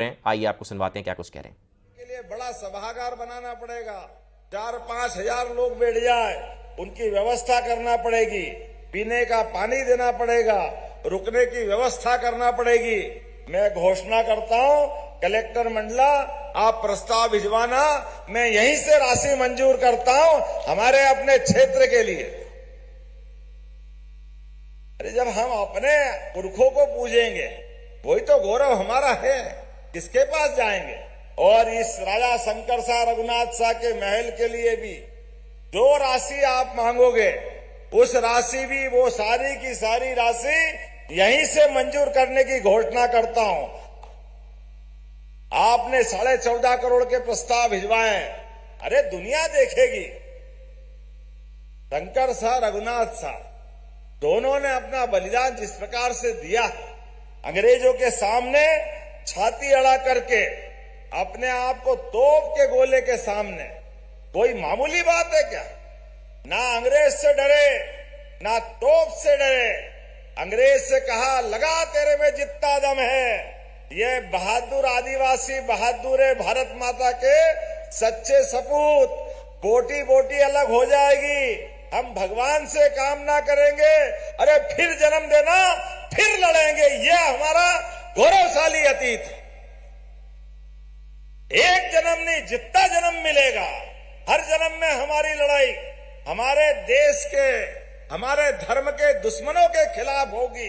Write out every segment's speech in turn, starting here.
आइए आपको सुनवाते हैं क्या कुछ कह रहे हैं। के लिए बड़ा सभागार बनाना पड़ेगा, 4-5 हजार लोग बैठ जाए, उनकी व्यवस्था करना पड़ेगी, पीने का पानी देना पड़ेगा, रुकने की व्यवस्था करना पड़ेगी। मैं घोषणा करता हूं, कलेक्टर मंडला आप प्रस्ताव भिजवाना, मैं यहीं से राशि मंजूर करता हूं हमारे अपने क्षेत्र के लिए। अरे जब हम अपने पुरखों को पूजेंगे, वही तो गौरव हमारा है, किसके पास जाएंगे। और इस राजा शंकर शाह रघुनाथ शाह के महल के लिए भी जो राशि आप मांगोगे, उस राशि भी वो सारी की सारी राशि यहीं से मंजूर करने की घोषणा करता हूं। आपने 14.5 करोड़ के प्रस्ताव भिजवाए, अरे दुनिया देखेगी। शंकर शाह रघुनाथ शाह दोनों ने अपना बलिदान जिस प्रकार से दिया, अंग्रेजों के सामने छाती अड़ा करके, अपने आप को तोप के गोले के सामने, कोई मामूली बात है क्या। ना अंग्रेज से डरे, ना तोप से डरे। अंग्रेज से कहा लगा तेरे में जितना दम है। ये बहादुर आदिवासी बहादुर भारत माता के सच्चे सपूत। बोटी बोटी अलग हो जाएगी, हम भगवान से कामना करेंगे, अरे फिर जन्म देना, फिर लड़ेंगे। यह हमारा गौरवशाली अतीत है। एक जन्म नहीं, जितना जन्म मिलेगा, हर जन्म में हमारी लड़ाई हमारे देश के, हमारे धर्म के दुश्मनों के खिलाफ होगी।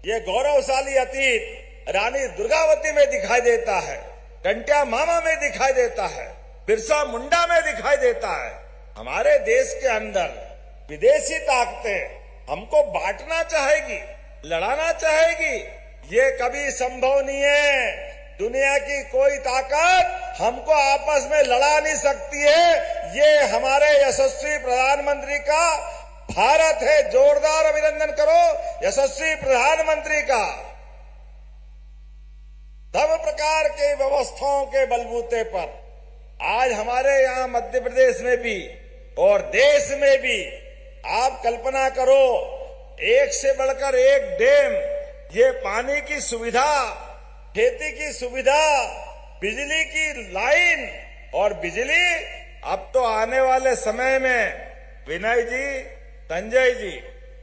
ये गौरवशाली अतीत रानी दुर्गावती में दिखाई देता है, टंट्या मामा में दिखाई देता है, बिरसा मुंडा में दिखाई देता है। हमारे देश के अंदर विदेशी ताकतें हमको बांटना चाहेगी, लड़ाना चाहेगी, ये कभी संभव नहीं है। दुनिया की कोई ताकत हमको आपस में लड़ा नहीं सकती है। ये हमारे यशस्वी प्रधानमंत्री का भारत है। जोरदार अभिनंदन करो यशस्वी प्रधानमंत्री का। सब प्रकार के व्यवस्थाओं के बलबूते पर आज हमारे यहाँ मध्य प्रदेश में भी और देश में भी आप कल्पना करो, एक से बढ़कर एक डैम, ये पानी की सुविधा, खेती की सुविधा, बिजली की लाइन और बिजली अब तो आने वाले समय में विनय जी, संजय जी,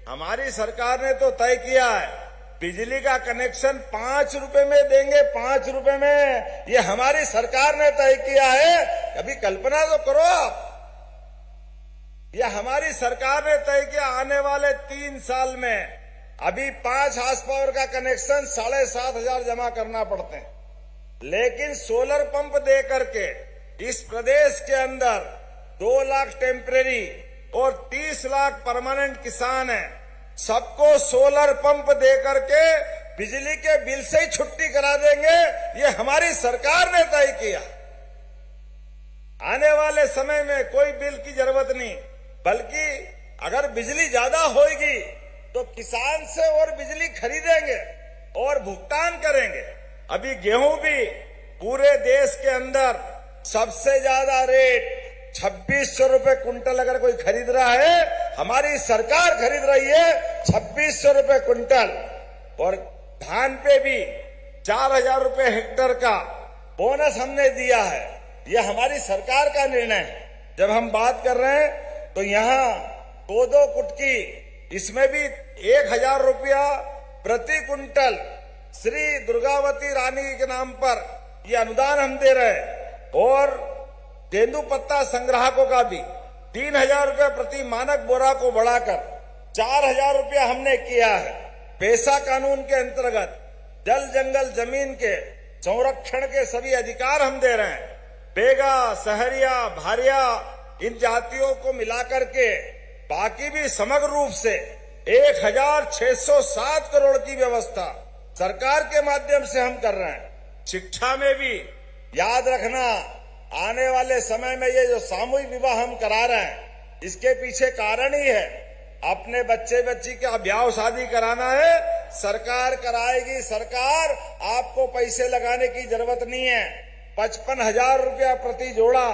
हमारी सरकार ने तो तय किया है बिजली का कनेक्शन 5 रुपए में देंगे। 5 रुपए में, ये हमारी सरकार ने तय किया है। कभी कल्पना तो करो आप, ये हमारी सरकार ने तय किया। आने वाले 3 साल में अभी 5 हार्स पावर का कनेक्शन 7,500 जमा करना पड़ते हैं, लेकिन सोलर पंप दे करके इस प्रदेश के अंदर 2 लाख टेम्परेरी और 30 लाख परमानेंट किसान हैं, सबको सोलर पंप दे करके बिजली के बिल से ही छुट्टी करा देंगे। ये हमारी सरकार ने तय किया। आने वाले समय में कोई बिल की जरूरत नहीं, बल्कि अगर बिजली ज्यादा होगी तो किसान से और बिजली खरीदेंगे और भुगतान करेंगे। अभी गेहूं भी पूरे देश के अंदर सबसे ज्यादा रेट 2600 रुपए क्विंटल अगर कोई खरीद रहा है, हमारी सरकार खरीद रही है 2600 रुपए क्विंटल। और धान पे भी 4000 रुपए हेक्टर का बोनस हमने दिया है। यह हमारी सरकार का निर्णय है। जब हम बात कर रहे हैं तो यहाँ कोदो कुटकी, इसमें भी 1000 रुपया प्रति कुंटल श्री दुर्गावती रानी के नाम पर यह अनुदान हम दे रहे हैं। और तेंदू पत्ता संग्राहकों का भी 3000 रुपया प्रति मानक बोरा को बढ़ाकर 4000 रुपया हमने किया है। पेशा कानून के अंतर्गत जल जंगल जमीन के संरक्षण के सभी अधिकार हम दे रहे हैं। बेगा, सहरिया, भारिया, इन जातियों को मिलाकर के बाकी भी समग्र रूप से 1607 करोड़ की व्यवस्था सरकार के माध्यम से हम कर रहे हैं। शिक्षा में भी याद रखना, आने वाले समय में ये जो सामूहिक विवाह हम करा रहे हैं, इसके पीछे कारण ही है, अपने बच्चे बच्ची का ब्याह शादी कराना है, सरकार कराएगी। सरकार, आपको पैसे लगाने की जरूरत नहीं है। 55,000 रुपया प्रति जोड़ा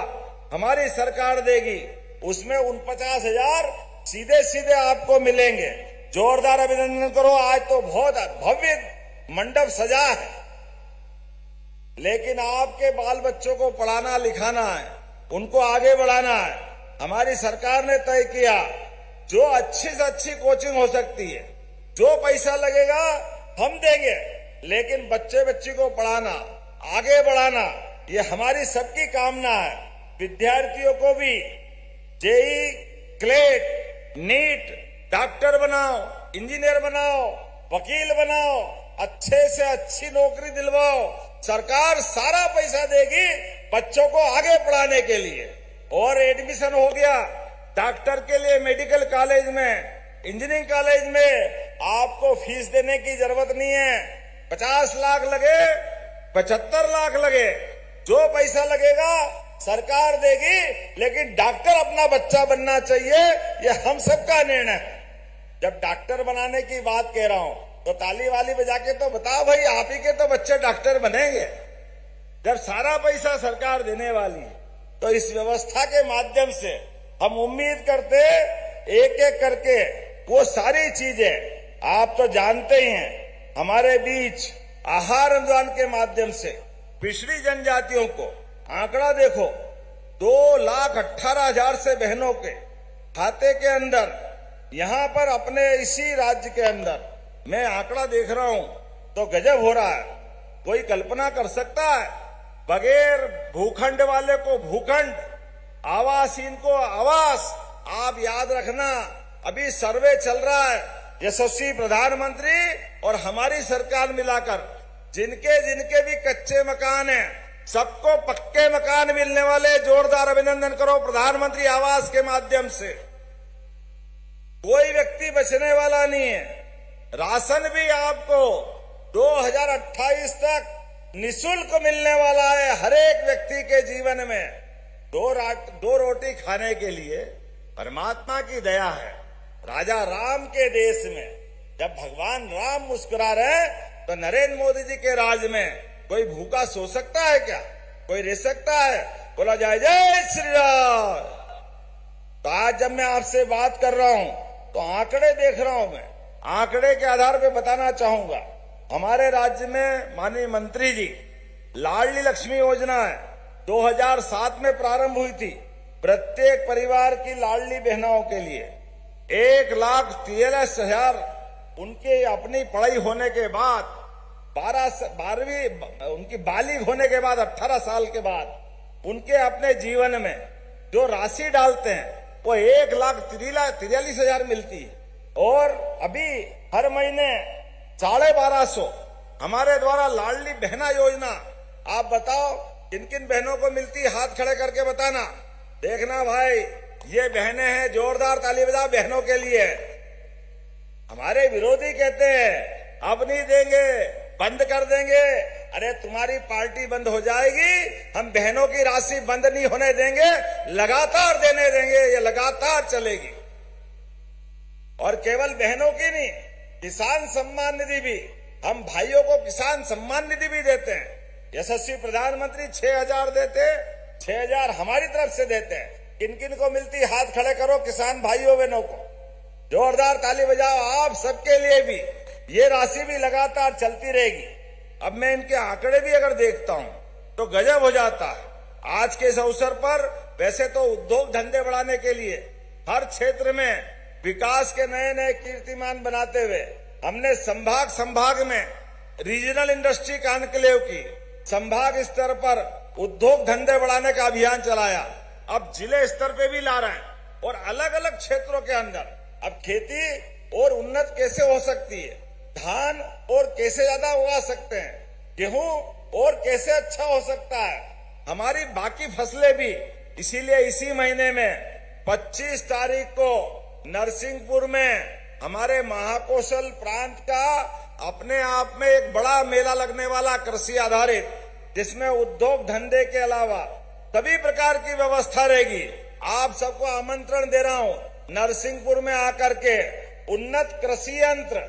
हमारी सरकार देगी, उसमें 49,000 सीधे सीधे आपको मिलेंगे। जोरदार अभिनंदन करो। आज तो बहुत भव्य मंडप सजा है। लेकिन आपके बाल बच्चों को पढ़ाना लिखाना है, उनको आगे बढ़ाना है। हमारी सरकार ने तय किया जो अच्छी से अच्छी कोचिंग हो सकती है, जो पैसा लगेगा हम देंगे, लेकिन बच्चे बच्ची को पढ़ाना, आगे बढ़ाना, ये हमारी सबकी कामना है। विद्यार्थियों को भी जेई, क्लेट, नीट, डॉक्टर बनाओ, इंजीनियर बनाओ, वकील बनाओ, अच्छे से अच्छी नौकरी दिलवाओ। सरकार सारा पैसा देगी बच्चों को आगे पढ़ाने के लिए। और एडमिशन हो गया डॉक्टर के लिए मेडिकल कॉलेज में, इंजीनियरिंग कॉलेज में आपको फीस देने की जरूरत नहीं है। 50 लाख लगे, 75 लाख लगे, जो पैसा लगेगा सरकार देगी, लेकिन डॉक्टर अपना बच्चा बनना चाहिए, ये हम सबका निर्णय है। जब डॉक्टर बनाने की बात कह रहा हूं तो ताली वाली बजा के तो बताओ भाई, आप ही के तो बच्चे डॉक्टर बनेंगे जब सारा पैसा सरकार देने वाली है। तो इस व्यवस्था के माध्यम से हम उम्मीद करते एक एक करके वो सारी चीजें आप तो जानते ही हैं। हमारे बीच आहार अनुदान के माध्यम से पिछड़ी जनजातियों को आंकड़ा देखो, 2,18,000 से बहनों के खाते के अंदर, यहां पर अपने इसी राज्य के अंदर मैं आंकड़ा देख रहा हूं तो गजब हो रहा है। कोई कल्पना कर सकता है बगैर भूखंड वाले को भूखंड, आवासहीन को आवास। आप याद रखना, अभी सर्वे चल रहा है, यशस्वी प्रधानमंत्री और हमारी सरकार मिलाकर जिनके जिनके भी कच्चे मकान हैं सबको पक्के मकान मिलने वाले। जोरदार अभिनंदन करो प्रधानमंत्री आवास के माध्यम से। कोई व्यक्ति बचने वाला नहीं है। राशन भी आपको 2028 तक निःशुल्क मिलने वाला है हर एक व्यक्ति के जीवन में। दो रोटी खाने के लिए परमात्मा की दया है। राजा राम के देश में जब भगवान राम मुस्कुरा रहे तो नरेंद्र मोदी जी के राज में कोई भूखा सो सकता है क्या? कोई रह सकता है? बोला जाए जय श्री राम। तो आज जब मैं आपसे बात कर रहा हूं तो आंकड़े देख रहा हूं। मैं आंकड़े के आधार पर बताना चाहूंगा, हमारे राज्य में माननीय मंत्री जी लाडली लक्ष्मी योजना है 2007 में प्रारंभ हुई थी। प्रत्येक परिवार की लाडली बहनों के लिए 1,13,000 उनके अपनी पढ़ाई होने के बाद 12वीं उनकी बालिग होने के बाद 18 साल के बाद उनके अपने जीवन में जो राशि डालते हैं वो 1,43,000 मिलती है। और अभी हर महीने 1250 हमारे द्वारा लाडली बहना योजना, आप बताओ किन किन बहनों को मिलती है? हाथ खड़े करके बताना। देखना भाई, ये बहनें हैं, जोरदार ताली बजाओ बहनों के लिए। हमारे विरोधी कहते हैं अब नहीं देंगे, बंद कर देंगे। अरे तुम्हारी पार्टी बंद हो जाएगी, हम बहनों की राशि बंद नहीं होने देंगे, लगातार देने देंगे, ये लगातार चलेगी। और केवल बहनों की नहीं, किसान सम्मान निधि भी, हम भाइयों को किसान सम्मान निधि भी देते हैं। यशस्वी प्रधानमंत्री 6,000 देते, 6,000 हमारी तरफ से देते हैं। किन किन को मिलती? हाथ खड़े करो किसान भाइयों बहनों को, जोरदार ताली बजाओ। आप सबके लिए भी ये राशि भी लगातार चलती रहेगी। अब मैं इनके आंकड़े भी अगर देखता हूं तो गजब हो जाता है। आज के इस अवसर पर वैसे तो उद्योग धंधे बढ़ाने के लिए हर क्षेत्र में विकास के नए नए कीर्तिमान बनाते हुए हमने संभाग में रीजनल इंडस्ट्री कॉन्क्लेव की, संभाग स्तर पर उद्योग धंधे बढ़ाने का अभियान चलाया। अब जिले स्तर पे भी ला रहे हैं और अलग अलग क्षेत्रों के अंदर अब खेती और उन्नत कैसे हो सकती है, धान और कैसे ज्यादा उगा सकते हैं, गेहूं और कैसे अच्छा हो सकता है, हमारी बाकी फसलें भी। इसीलिए इसी महीने में 25 तारीख को नरसिंहपुर में हमारे महाकौशल प्रांत का अपने आप में एक बड़ा मेला लगने वाला कृषि आधारित, जिसमें उद्योग धंधे के अलावा सभी प्रकार की व्यवस्था रहेगी। आप सबको आमंत्रण दे रहा हूं नरसिंहपुर में आकर के उन्नत कृषि यंत्र,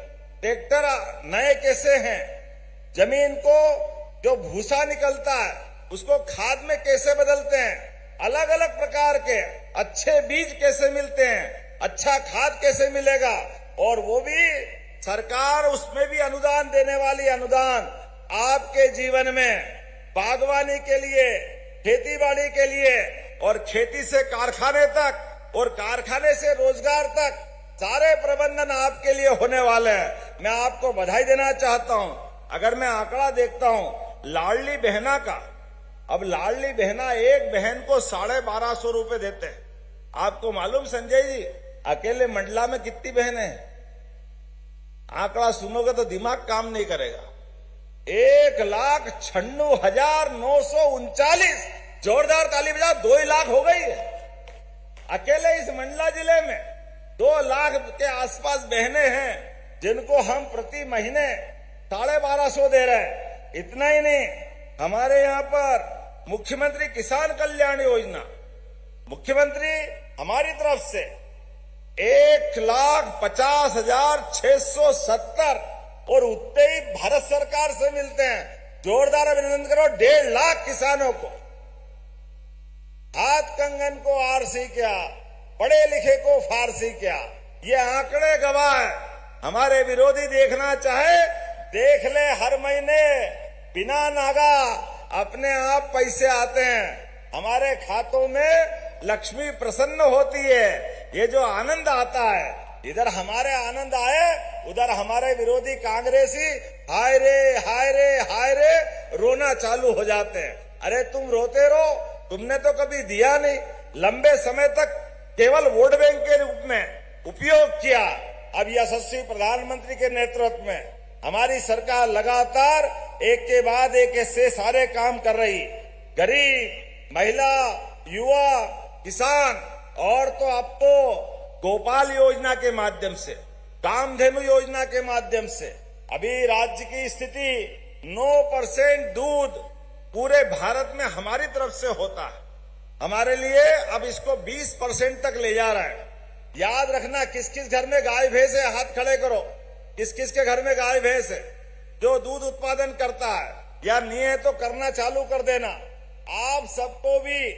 ट्रैक्टर नए कैसे हैं, जमीन को जो भूसा निकलता है उसको खाद में कैसे बदलते हैं, अलग अलग प्रकार के अच्छे बीज कैसे मिलते हैं, अच्छा खाद कैसे मिलेगा, और वो भी सरकार उसमें भी अनुदान देने वाली। अनुदान आपके जीवन में बागवानी के लिए, खेती बाड़ी के लिए, और खेती से कारखाने तक और कारखाने से रोजगार तक सारे प्रबंधन आपके लिए होने वाले हैं। मैं आपको बधाई देना चाहता हूं। अगर मैं आंकड़ा देखता हूं लाडली बहना का, अब लाडली बहना एक बहन को 1250 रुपए देते हैं। आपको मालूम संजय जी, अकेले मंडला में कितनी बहनें हैं? आंकड़ा सुनोगे तो दिमाग काम नहीं करेगा। 1,96,939। जोरदार ताली बजा, 2 लाख हो गई है। अकेले इस मंडला जिले में 2 लाख के आसपास बहनें हैं जिनको हम प्रति महीने 1250 दे रहे हैं। इतना ही नहीं, हमारे यहाँ पर मुख्यमंत्री किसान कल्याण योजना, मुख्यमंत्री हमारी तरफ से 1,50,670 और उतने ही भारत सरकार से मिलते हैं। जोरदार अभिनंदन करो 1.5 लाख किसानों को। हाथ कंगन को आरसी क्या, पढ़े लिखे को फारसी क्या, ये आंकड़े गवाह है। हमारे विरोधी देखना चाहे देख ले, हर महीने बिना नागा अपने आप पैसे आते हैं हमारे खातों में, लक्ष्मी प्रसन्न होती है। ये जो आनंद आता है, इधर हमारे आनंद आए, उधर हमारे विरोधी कांग्रेसी हाय रे हाय रे हाय रे रोना चालू हो जाते हैं। अरे तुम रोते रहो, तुमने तो कभी दिया नहीं, लंबे समय तक केवल वोट बैंक के रूप में उपयोग किया। अब यशस्वी प्रधानमंत्री के नेतृत्व में हमारी सरकार लगातार एक के बाद एक ऐसे सारे काम कर रही। गरीब, महिला, युवा, किसान, और तो अब तो गोपाल योजना के माध्यम से, कामधेनु योजना के माध्यम से अभी राज्य की स्थिति 9% दूध पूरे भारत में हमारी तरफ से होता है। हमारे लिए अब इसको 20% तक ले जा रहा है। याद रखना, किस किस घर में गाय भैंस है, हाथ खड़े करो। किस किस के घर में गाय भैंस है जो दूध उत्पादन करता है, या नहीं है तो करना चालू कर देना। आप सबको भी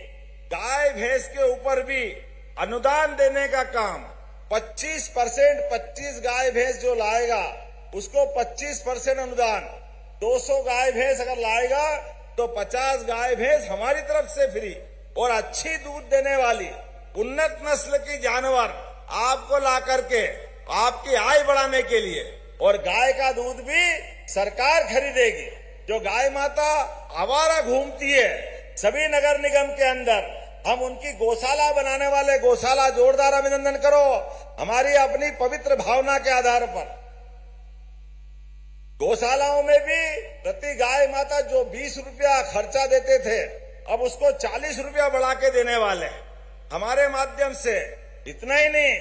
गाय भैंस के ऊपर भी अनुदान देने का काम 25%, 25 गाय भैंस जो लाएगा उसको 25% अनुदान। 200 गाय भैंस अगर लाएगा तो 50 गाय भैंस हमारी तरफ से फ्री। और अच्छी दूध देने वाली उन्नत नस्ल की जानवर आपको ला करके आपकी आय बढ़ाने के लिए, और गाय का दूध भी सरकार खरीदेगी। जो गाय माता आवारा घूमती है सभी नगर निगम के अंदर, हम उनकी गौशाला बनाने वाले गौशाला, जोरदार अभिनंदन करो। हमारी अपनी पवित्र भावना के आधार पर गौशालाओं में भी प्रति गाय माता जो 20 रुपया खर्चा देते थे, अब उसको 40 रुपया बढ़ा के देने वाले हमारे माध्यम से। इतना ही नहीं,